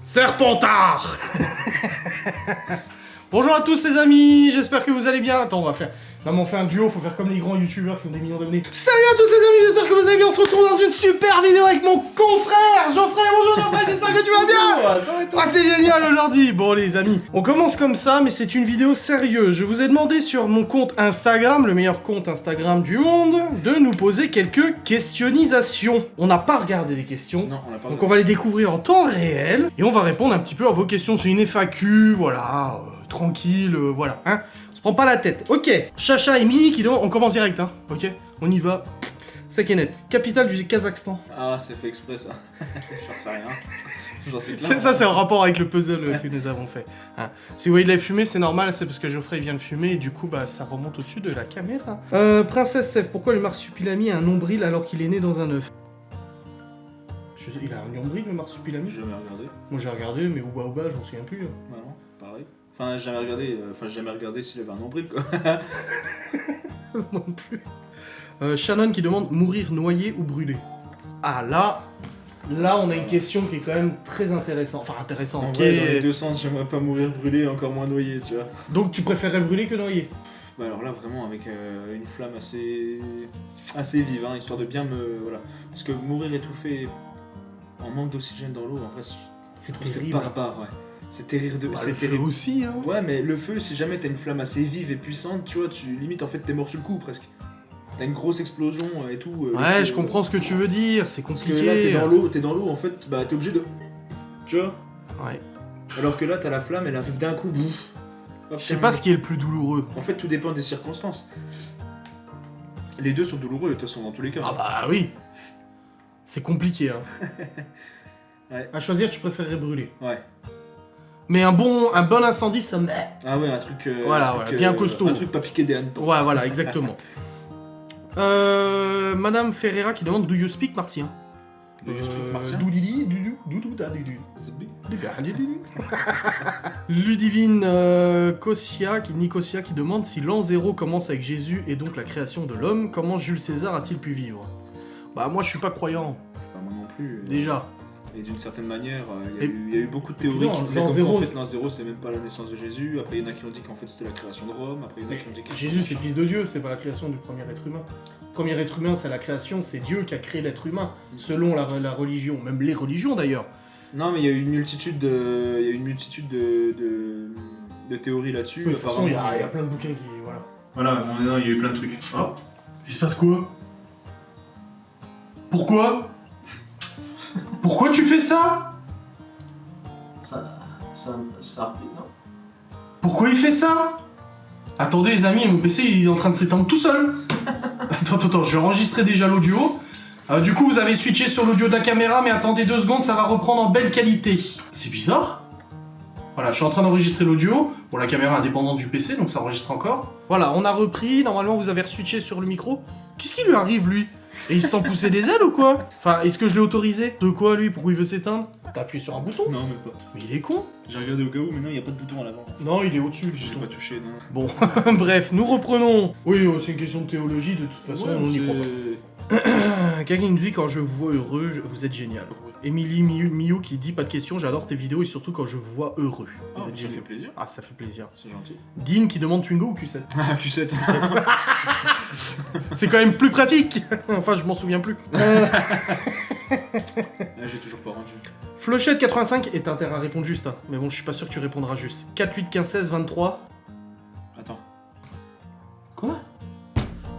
Serpentard. Bonjour à tous les amis, j'espère que vous allez bien. Attends, on va faire... Non mais on fait un duo, faut faire comme les grands youtubeurs qui ont des millions d'abonnés. Salut à tous les amis, j'espère que vous allez bien. On se retrouve dans une super vidéo avec mon confrère Geoffrey. Bonjour Geoffrey, j'espère que tu vas bien. Ah c'est génial aujourd'hui. Bon les amis, on commence comme ça, mais c'est une vidéo sérieuse. Je vous ai demandé sur mon compte Instagram, le meilleur compte Instagram du monde, de nous poser quelques questionnisations. On n'a pas regardé les questions, Non, on n'a pas. donc on va les découvrir en temps réel, et on va répondre un petit peu à vos questions. C'est une FAQ, voilà, tranquille, voilà, hein. Prends pas la tête. Ok. Chacha et Mini qui demandent... On commence direct, hein. Ok. On y va. Sec et net. Capitale du Kazakhstan. Ah, c'est fait exprès ça. J'en sais rien. J'en sais plein. Ça, c'est en rapport avec le puzzle que nous avons fait. Hein. Si vous voyez de la fumée, c'est normal. C'est parce que Geoffrey vient de fumer et du coup, bah, ça remonte au-dessus de la caméra. Princesse Sèvres, pourquoi le marsupilami a un nombril alors qu'il est né dans un œuf? Il a un nombril, le marsupilami? J'ai jamais regardé. Moi, j'ai regardé, mais Ouba Ouba, j'en souviens plus. Bah non, pareil. Enfin, j'ai jamais regardé s'il avait un nombril, quoi. Moi non plus. Shannon qui demande mourir noyé ou brûlé. Ah là on a une question qui est quand même très intéressante. Enfin intéressante. En vrai, dans les deux sens, j'aimerais pas mourir brûlé, encore moins noyé, tu vois. Donc tu préférerais brûler que noyer? Bah alors là, vraiment, avec une flamme assez vive, hein, histoire de bien me... Voilà. Parce que mourir étouffé en manque d'oxygène dans l'eau, en vrai, C'est c'est terrible. barbare, ouais. C'est terrible de... Bah, c'est le feu terrible. aussi, hein. Ouais, mais le feu, si jamais t'as une flamme assez vive et puissante, tu vois, limite, en fait, t'es mort sur le coup, presque. T'as une grosse explosion et tout. Ouais, le je feu, comprends ce que tu veux dire, c'est Parce que compliqué. là, t'es dans l'eau, en fait, bah, t'es obligé de... Tu vois. Ouais. Alors que là, t'as la flamme, elle arrive d'un coup, bouf. Hop, Je sais pas ce qui est le plus douloureux. En fait, tout dépend des circonstances. Les deux sont douloureux, de toute façon, dans tous les cas. Ah bah oui. C'est compliqué, hein. Ouais. À choisir, tu préférerais brûler. Ouais. Mais un bon incendie, ça me... Ah ouais, un truc... Voilà, un truc, ouais, bien costaud. Un truc pas piqué des hannetons. Ouais, voilà, exactement. Madame Ferreira qui demande Do you speak martien? Do you speak martien? Doudidi, doudou, doudou, da, doudou. Zbi. Ludivine Nicosia qui demande si l'an 0 commence avec Jésus et donc la création de l'homme, comment Jules César a-t-il pu vivre? Bah moi je suis pas croyant, Bah, moi non plus. déjà. Et d'une certaine manière, il y a eu beaucoup de théories Non, qui disaient l'an qu'en zéro, fait l'an 0 c'est même pas la naissance de Jésus. Après il y en a qui ont dit qu'en fait c'était la création de Rome. Après il y en a qui ont dit que... Jésus c'est le fils de Dieu, c'est pas la création du premier être humain. Le premier être humain c'est la création, c'est Dieu qui a créé l'être humain, selon la religion, même les religions d'ailleurs. Non mais il y a eu une multitude de théories là-dessus. De toute façon il y Apparemment, a plein de bouquins qui... voilà. Voilà, non, il y a eu plein de trucs. Oh, il se passe quoi? Pourquoi? Pourquoi tu fais ça? Ça non. Pourquoi il fait ça? Attendez les amis, mon PC il est en train de s'éteindre tout seul. Attends, je vais enregistrer déjà l'audio. Du coup vous avez switché sur l'audio de la caméra, mais attendez 2 secondes, ça va reprendre en belle qualité. C'est bizarre. Voilà, je suis en train d'enregistrer l'audio. Bon, la caméra est indépendante du PC, donc ça enregistre encore. Voilà, on a repris, normalement vous avez switché sur le micro. Qu'est-ce qui lui arrive lui? Et il se sent pousser des ailes ou quoi? Enfin, est-ce que je l'ai autorisé? De quoi lui? Pourquoi il veut s'éteindre? T'as appuyé sur un bouton? Non, même pas. Mais il est con. J'ai regardé au cas où, mais non, il n'y a pas de bouton à l'avant. Non, il est au-dessus le J'ai bouton. pas touché, non. Bon, bref, nous reprenons. Oui, c'est une question de théologie, de toute façon, on n'y croit pas. Quelqu'un nous dit quand je vous vois heureux, vous êtes génial. Émilie Miou qui dit pas de question, j'adore tes vidéos et surtout quand je vous vois heureux. Ah, Vous êtes ça génial. fait plaisir. Ah, ça fait plaisir. C'est gentil. Dean qui demande Twingo ou Q7. Ah, Q7. C'est quand même plus pratique. Enfin, je m'en souviens plus. Ah, j'ai toujours pas rendu. Flochette85 est intérêt à répondre juste, hein. Mais bon, je suis pas sûr que tu répondras juste. 4, 8, 15, 16, 23. Attends. Quoi?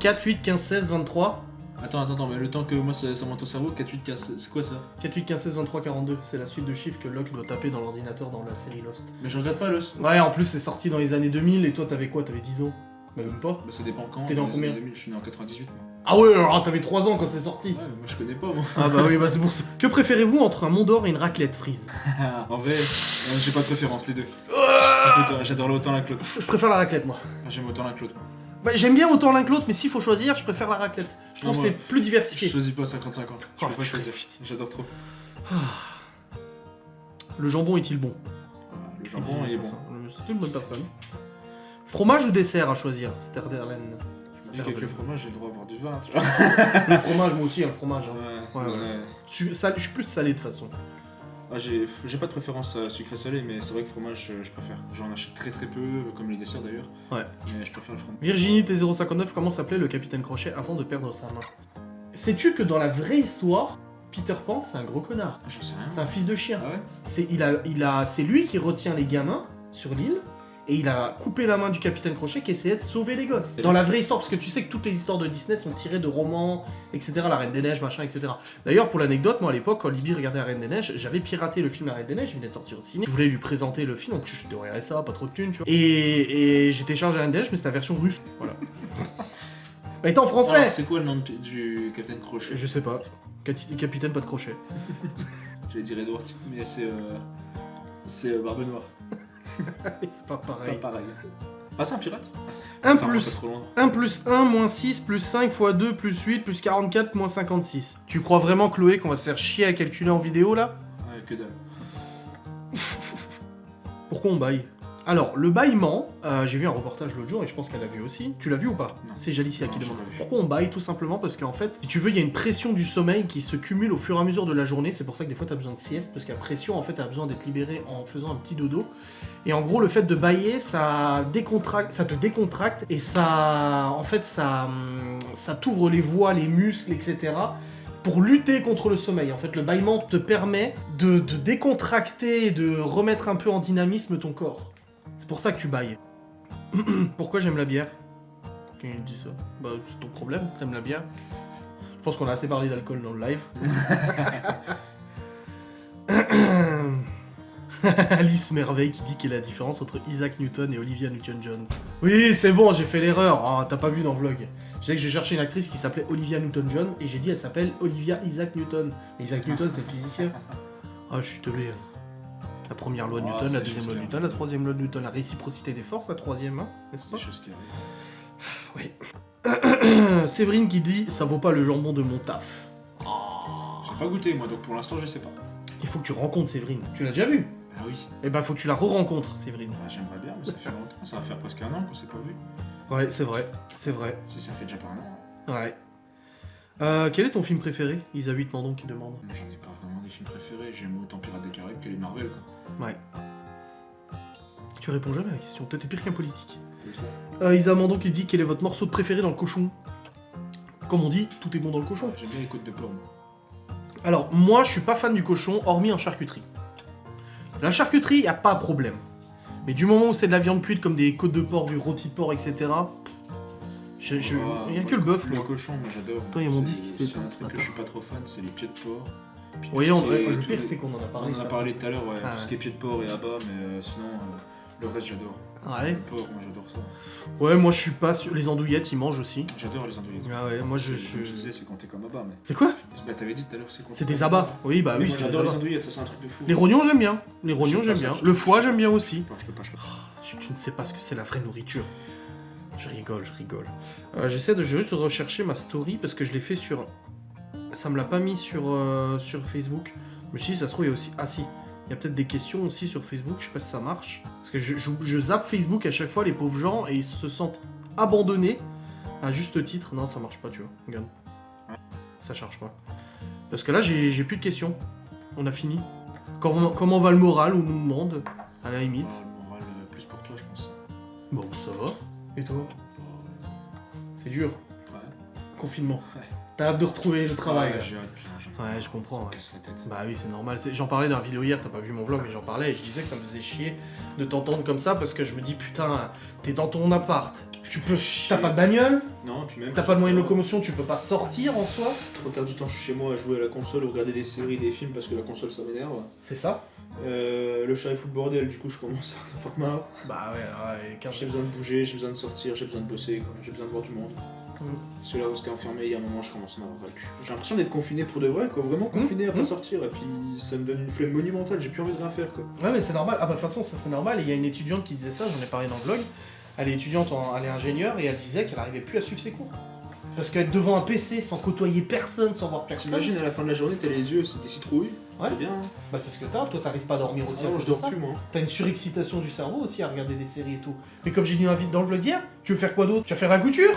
4, 8, 15, 16, 23. Attends, mais le temps que moi ça monte au cerveau, 4, 8, 15, c'est quoi ça? 4, 8, 15, 16, 23, 42. C'est la suite de chiffres que Locke doit taper dans l'ordinateur dans la série Lost. Mais je regarde pas l'os. Ouais, en plus, c'est sorti dans les années 2000 et toi, t'avais quoi? T'avais 10 ans? Bah, même pas. Bah ça dépend quand. T'es dans les combien? années 2000, je suis né en 98 moi. Ah ouais, alors t'avais 3 ans quand c'est sorti. Ouais, mais moi je connais pas moi. Ah bah oui, bah c'est pour ça. Que préférez-vous entre un Mont d'Or et une raclette frise? En vrai, j'ai pas de préférence, les deux. J'adore autant l'un que l'autre. Je préfère la raclette, moi. J'aime autant l'un que l'autre. Bah, j'aime bien autant l'un que l'autre, mais s'il faut choisir, je préfère la raclette. Je trouve Non, que moi, c'est plus Je diversifié. choisis pas 50-50. Je Oh, peux pas choisir. putain. J'adore trop. Le jambon est-il bon? Le jambon il est bon. C'est une bonne personne. Fromage ou dessert à choisir, Sterderlen? Je me dis qu'avec le fromage, j'ai le droit d'avoir du vin, tu vois. Le fromage, moi aussi, le fromage. Hein. Ouais. Je suis plus salé de toute façon. Ah, j'ai pas de préférence sucré-salé, mais c'est vrai que fromage, je préfère. J'en achète très peu, comme les desserts d'ailleurs. Ouais. Mais je préfère le fromage. Virginie T059, comment s'appelait le capitaine Crochet avant de perdre sa main? Sais-tu que dans la vraie histoire, Peter Pan, c'est un gros connard. Je sais rien. C'est un fils de chien. Ah ouais? C'est lui qui retient les gamins sur l'île, et il a coupé la main du capitaine Crochet qui essayait de sauver les gosses. Dans la vraie histoire, parce que tu sais que toutes les histoires de Disney sont tirées de romans, etc. La Reine des Neiges, machin, etc. D'ailleurs, pour l'anecdote, moi à l'époque, quand Libby regardait La Reine des Neiges, j'avais piraté le film La Reine des Neiges, il venait de sortir au ciné. Je voulais lui présenter le film, donc je te regarder ça, pas trop de thunes, tu vois. Et j'ai téléchargé La Reine des Neiges, mais c'était la version russe. Voilà. Elle était en français. Alors, c'est quoi le nom du Capitaine Crochet? Je sais pas. Capitaine pas de crochet. J'allais dire Edward, mais c'est Barbe Noire. C'est pas pareil. Pas pareil. Ah, c'est un pirate? 1 Ça remonte plus pas trop loin. 1 plus 1 moins 6 plus 5 fois 2 plus 8 plus 44 moins 56. Tu crois vraiment, Chloé, qu'on va se faire chier à calculer en vidéo là? Ouais, que dalle. Pourquoi on baille? Alors, le bâillement, j'ai vu un reportage l'autre jour et je pense qu'elle l'a vu aussi. Tu l'as vu ou pas? Non. C'est Jalicia qui Non, demande. j'ai pas vu. Pourquoi on baille? Tout simplement parce qu'en fait, si tu veux, il y a une pression du sommeil qui se cumule au fur et à mesure de la journée. C'est pour ça que des fois, tu as besoin de sieste, parce que la pression, en fait, a besoin d'être libérée en faisant un petit dodo. Et en gros, le fait de bailler, ça te décontracte et ça t'ouvre les voies, les muscles, etc. pour lutter contre le sommeil. En fait, le bâillement te permet de décontracter et de remettre un peu en dynamisme ton corps. C'est pour ça que tu bailles. Pourquoi j'aime la bière? Qui dit ça? Bah, c'est ton problème, t'aimes la bière. Je pense qu'on a assez parlé d'alcool dans le live. Alice Merveille qui dit quelle est la différence entre Isaac Newton et Olivia Newton-John. Oui, c'est bon, j'ai fait l'erreur. Oh, t'as pas vu dans le vlog. J'ai dit que j'ai cherché une actrice qui s'appelait Olivia Newton-John et j'ai dit elle s'appelle Olivia Isaac Newton. Mais Isaac Newton, c'est le physicien. Ah, je suis teubé. La première loi de Newton, la deuxième loi de Newton, la troisième loi de Newton, la réciprocité des forces, la troisième, hein, n'est-ce pas? C'est des choses qui arrivent. Oui. Séverine qui dit ça vaut pas le jambon de mon taf. J'ai pas goûté moi, donc pour l'instant je sais pas. Il faut que tu rencontres Séverine. Tu l'as déjà vue? Ah oui. Eh ben, faut que tu la re-rencontres, Séverine. Bah, j'aimerais bien, mais ça fait longtemps. Ça va faire presque 1 an qu'on s'est pas vu. Ouais, c'est vrai, c'est vrai. Si ça fait déjà pas 1 an. Ouais. Quel est ton film préféré? Isa 8 Mandon qui demande. Moi j'en ai pas vraiment des films préférés. J'aime autant Pirates des Caraïbes que les Marvel quoi. Ouais. Tu réponds jamais à la question. Toi, t'es pire qu'un politique. Comme ça. Isa Mandon qui dit quel est votre morceau préféré dans le cochon? Comme on dit, tout est bon dans le cochon. J'aime bien les côtes de porc. Alors, moi, je suis pas fan du cochon, hormis en charcuterie. La charcuterie, y a pas de problème. Mais du moment où c'est de la viande cuite, comme des côtes de porc, du rôti de porc, etc., y a que le bœuf, Le moi. cochon, moi j'adore. Attends, y a mon disque qui C'est s'éteint. un truc que je suis pas trop fan, c'est les pieds de porc. Puis Oui, tout ce qui est- le tout pire, les- c'est qu'on en a parlé. On en a ça. parlé tout à l'heure, ouais. Ah, Tout ce ouais. qui est pieds de porc et abat, mais sinon, le reste j'adore. Ouais. Le porc, moi j'adore ça. Ouais, moi, je suis pas sûr. Les andouillettes, ils mangent aussi. J'adore les andouillettes. Ah ouais, moi, Comme tu disais, c'est quand t'es comme abat, mais. C'est quoi? Bah t'avais dit tout à l'heure, c'est quand C'est des abats. Oui, bah Mais oui, moi, c'est des j'adore les abats. andouillettes, ça c'est un truc de fou. Les rognons, j'aime bien. Les rognons, Je sais j'aime pas bien. ça, je Le peux foie, j'aime bien aussi. Je peux pas. Tu ne sais pas ce que c'est la vraie nourriture. Je rigole. J'essaie de juste rechercher ma story parce que je l'ai fait sur... Ça me l'a pas mis sur Facebook. Je me suis dit, ça se trouve, il y a aussi... Ah si, il y a peut-être des questions aussi sur Facebook, je sais pas si ça marche. Parce que je zappe Facebook à chaque fois, les pauvres gens, et ils se sentent abandonnés à juste titre. Non, ça marche pas, tu vois. Regarde. Ça charge pas. Parce que là, j'ai plus de questions. On a fini. Comment va le moral, on nous demande, à la limite. Le moral, plus pour toi, je pense. Bon, ça va. Et toi? C'est dur. Ouais. Confinement. Ouais. T'as hâte de retrouver le travail. Ouais, là. j'ai hâte, putain, Ouais, je comprends. me Ouais. casse la tête. Bah oui, c'est normal. J'en parlais dans la vidéo hier, t'as pas vu mon vlog, mais j'en parlais et je disais que ça me faisait chier de t'entendre comme ça parce que je me dis putain, t'es dans ton appart. T'as pas de bagnole, Non, puis même. t'as pas de moyen de locomotion, tu peux pas sortir en soi. Trois quarts du temps, je suis chez moi à jouer à la console ou regarder des séries, des films parce que la console ça m'énerve. C'est ça? Le chat est fou le bordel, du coup je commence à avoir marre. Bah ouais, J'ai besoin de bouger, j'ai besoin de sortir, j'ai besoin de bosser, quoi. J'ai besoin de voir du monde. Parce que là, rester enfermé, il y a un moment, je commence à en avoir ras le cul. J'ai l'impression d'être confiné pour de vrai, quoi. Vraiment confiné à pas sortir, et puis ça me donne une flemme monumentale, j'ai plus envie de rien faire, quoi. Ouais, mais c'est normal. Ah bah de toute façon, ça c'est normal. Et il y a une étudiante qui disait ça, j'en ai parlé dans le vlog. Elle est étudiante, elle est ingénieure, et elle disait qu'elle arrivait plus à suivre ses cours. Parce qu'être devant un PC sans côtoyer personne, sans voir personne. T'imagines à la fin de la journée, t'as les yeux, c'est des citrouilles. Ouais. C'est bien. Hein. Bah c'est ce que t'as, toi t'arrives pas à dormir aussi. Ah à non, cause je de dors ça. plus, moi. T'as une surexcitation du cerveau aussi à regarder des séries et tout. Mais comme j'ai dit dans le vlog hier, tu veux faire quoi d'autre? Tu vas faire la couture.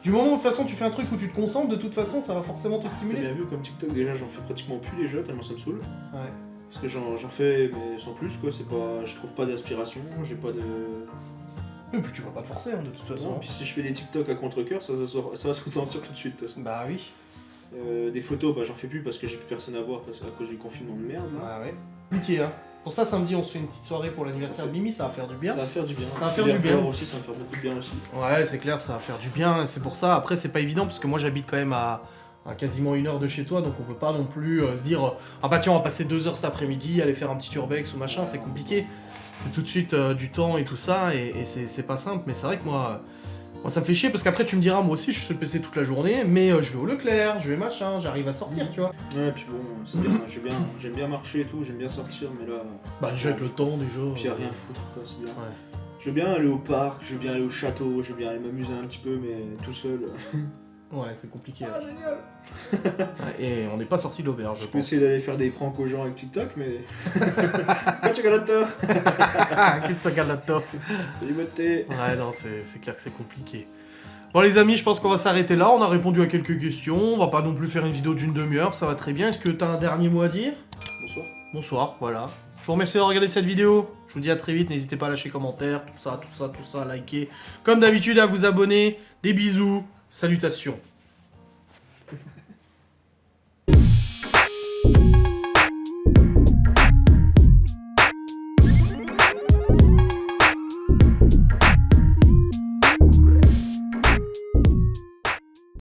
Du moment où de toute façon tu fais un truc où tu te concentres, de toute façon ça va forcément te T'as stimuler. bien vu comme TikTok, déjà j'en fais pratiquement plus les jeux, tellement ça me saoule. Ouais. Parce que j'en fais, mais sans plus, quoi. C'est pas, je trouve pas d'aspiration, j'ai pas de... Et puis tu vas pas te forcer, hein, de toute façon. Non, puis si je fais des TikTok à contre-cœur, ça va se ressentir tout de suite, de toute façon. Bah oui. Des photos, bah j'en fais plus parce que j'ai plus personne à voir à cause du confinement de merde. Là. Bah ouais. Compliqué, hein. Pour ça, samedi, on se fait une petite soirée pour l'anniversaire de Mimi, ça va faire du bien. Ça va faire du bien. Ça va faire du bien. Aussi, ça va faire beaucoup de bien aussi. Ouais, c'est clair, ça va faire du bien. C'est pour ça. Après, c'est pas évident parce que moi, j'habite quand même à quasiment 1 heure de chez toi, donc on peut pas non plus se dire ah bah tiens, on va passer 2 heures cet après-midi, aller faire un petit urbex ou machin, c'est compliqué. C'est tout de suite du temps et tout ça, et c'est pas simple. Mais c'est vrai que moi, ça me fait chier parce qu'après, tu me diras, moi aussi, je suis sur le PC toute la journée, mais je vais au Leclerc, je vais machin, j'arrive à sortir, tu vois. Ouais, puis bon, c'est bien, j'aime bien marcher et tout, j'aime bien sortir, mais là. Bah, déjà avec le temps, déjà. Puis y a rien à foutre, quoi, c'est bien. Ouais. Je veux bien aller au parc, je veux bien aller au château, je veux bien aller m'amuser un petit peu, mais tout seul. Ouais, c'est compliqué. Ah, génial! Et on n'est pas sorti de l'auberge, je Je peux pense. essayer d'aller faire des pranks aux gens avec TikTok, mais. Quoi, tu regardes toi? Qu'est-ce que tu regardes là-dedans? Salut, votre thé! Ouais, non, c'est clair que c'est compliqué. Bon, les amis, je pense qu'on va s'arrêter là. On a répondu à quelques questions. On va pas non plus faire une vidéo d'1 demi-heure, ça va très bien. Est-ce que t'as un dernier mot à dire? Bonsoir. Bonsoir, voilà. Je vous remercie d'avoir regardé cette vidéo. Je vous dis à très vite. N'hésitez pas à lâcher commentaires, tout ça, à liker. Comme d'habitude, à vous abonner. Des bisous. Salutations.